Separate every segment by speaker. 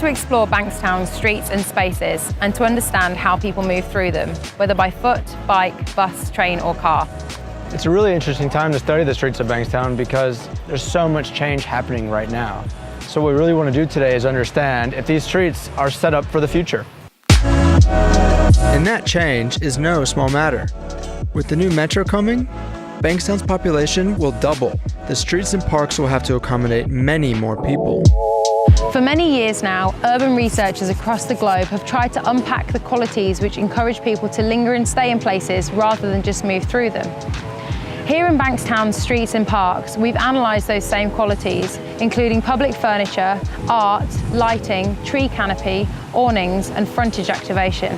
Speaker 1: to explore Bankstown's streets and spaces and to understand how people move through them, whether by foot, bike, bus, train or car.
Speaker 2: It's a really interesting time to study the streets of Bankstown because there's so much change happening right now. So what we really want to do today is understand if these streets are set up for the future.
Speaker 3: And that change is no small matter. With the new metro coming, Bankstown's population will double. The streets and parks will have to accommodate many more people.
Speaker 1: For many years now, urban researchers across the globe have tried to unpack the qualities which encourage people to linger and stay in places rather than just move through them. Here in Bankstown's streets and parks, we've analysed those same qualities, including public furniture, art, lighting, tree canopy, awnings and frontage activation.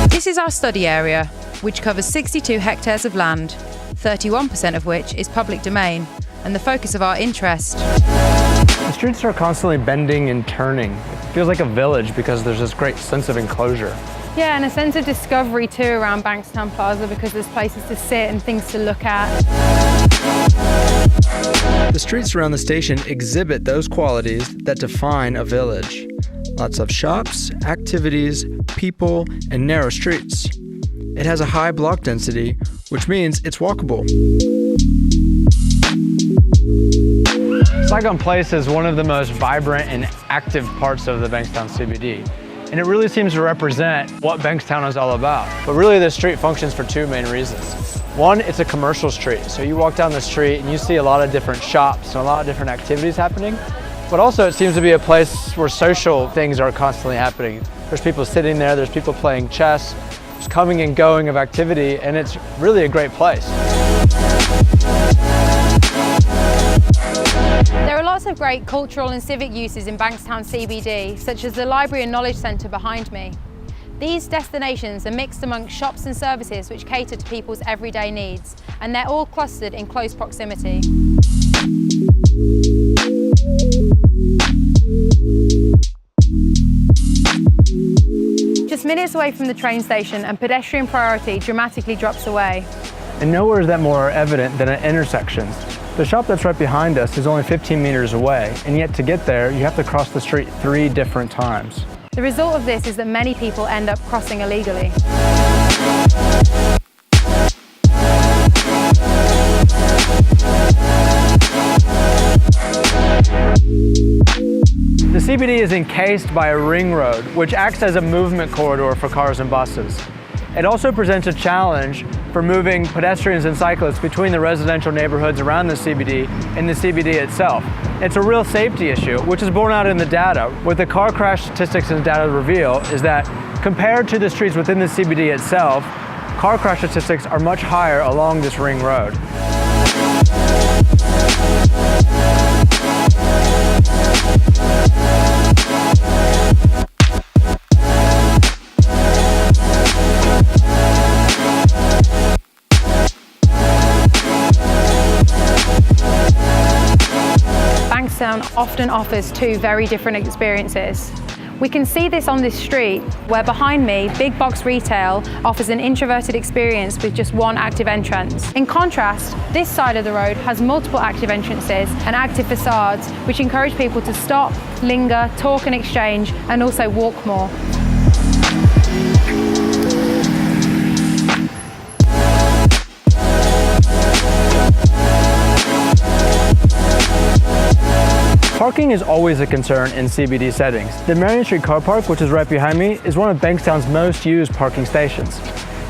Speaker 1: This is our study area, which covers 62 hectares of land, 31% of which is public domain, and the focus of our interest.
Speaker 2: The streets are constantly bending and turning. It feels like a village because there's this great sense of enclosure.
Speaker 1: Yeah, and a sense of discovery too around Bankstown Plaza because there's places to sit and things to look at.
Speaker 3: The streets around the station exhibit those qualities that define a village. Lots of shops, activities, people, and narrow streets. It has a high block density, which means it's walkable.
Speaker 2: Simcox Place is one of the most vibrant and active parts of the Bankstown CBD. And it really seems to represent what Bankstown is all about. But really the street functions for two main reasons. One, it's a commercial street. So you walk down the street and you see a lot of different shops and a lot of different activities happening. But also it seems to be a place where social things are constantly happening. There's people sitting there, there's people playing chess, there's coming and going of activity, and it's really a great place.
Speaker 1: There are lots of great cultural and civic uses in Bankstown CBD, such as the Library and Knowledge Centre behind me. These destinations are mixed amongst shops and services which cater to people's everyday needs, and they're all clustered in close proximity. Just minutes away from the train station, and pedestrian priority dramatically drops away.
Speaker 2: And nowhere is that more evident than at intersections. The shop that's right behind us is only 15 meters away, and yet to get there, you have to cross the street 3 different times.
Speaker 1: The result of this is that many people end up crossing illegally.
Speaker 2: The CBD is encased by a ring road, which acts as a movement corridor for cars and buses. It also presents a challenge for moving pedestrians and cyclists between the residential neighborhoods around the CBD and the CBD itself. It's a real safety issue, which is borne out in the data. What the car crash statistics and data reveal is that compared to the streets within the CBD itself, car crash statistics are much higher along this ring road.
Speaker 1: Bankstown often offers two very different experiences. We can see this on this street, where behind me, big box retail offers an introverted experience with just one active entrance. In contrast, this side of the road has multiple active entrances and active facades, which encourage people to stop, linger, talk and exchange, and also walk more.
Speaker 2: Parking is always a concern in CBD settings. The Marion Street Car Park, which is right behind me, is one of Bankstown's most used parking stations.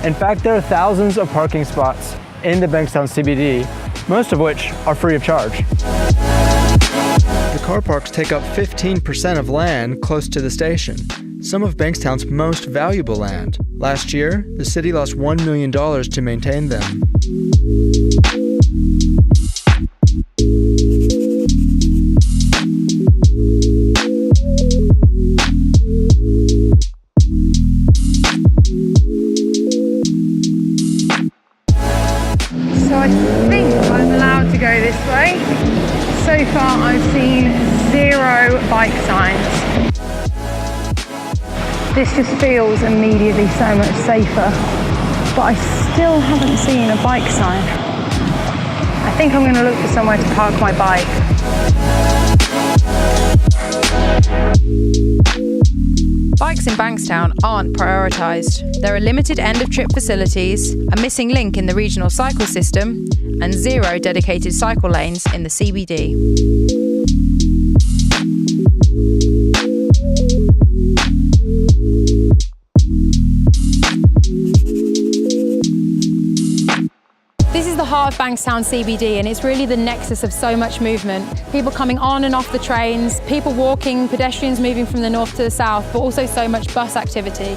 Speaker 2: In fact, there are thousands of parking spots in the Bankstown CBD, most of which are free of charge.
Speaker 3: The car parks take up 15% of land close to the station, some of Bankstown's most valuable land. Last year, the city lost $1 million to maintain them.
Speaker 1: So I think I'm allowed to go this way. So far I've seen 0 bike signs. This just feels immediately so much safer, but I still haven't seen a bike sign. I think I'm going to look for somewhere to park my bike. Bikes in Bankstown aren't prioritised. There are limited end-of-trip facilities, a missing link in the regional cycle system, and 0 dedicated cycle lanes in the CBD. This is the heart of Bankstown CBD, and it's really the nexus of so much movement. People coming on and off the trains, people walking, pedestrians moving from the north to the south, but also so much bus activity.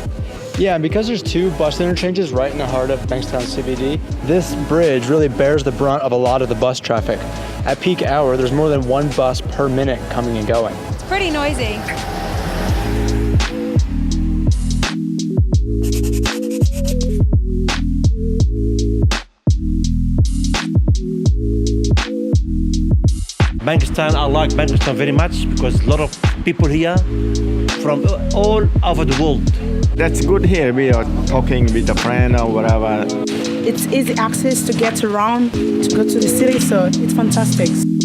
Speaker 2: Yeah, and because there's 2 bus interchanges right in the heart of Bankstown CBD, this bridge really bears the brunt of a lot of the bus traffic. At peak hour, there's more than 1 bus per minute coming and going.
Speaker 1: It's pretty noisy.
Speaker 4: Bankstown, I like Bankstown very much because a lot of people here from all over the world.
Speaker 5: That's good here. We are talking with a friend or whatever.
Speaker 6: It's easy access to get around, to go to the city, so it's fantastic.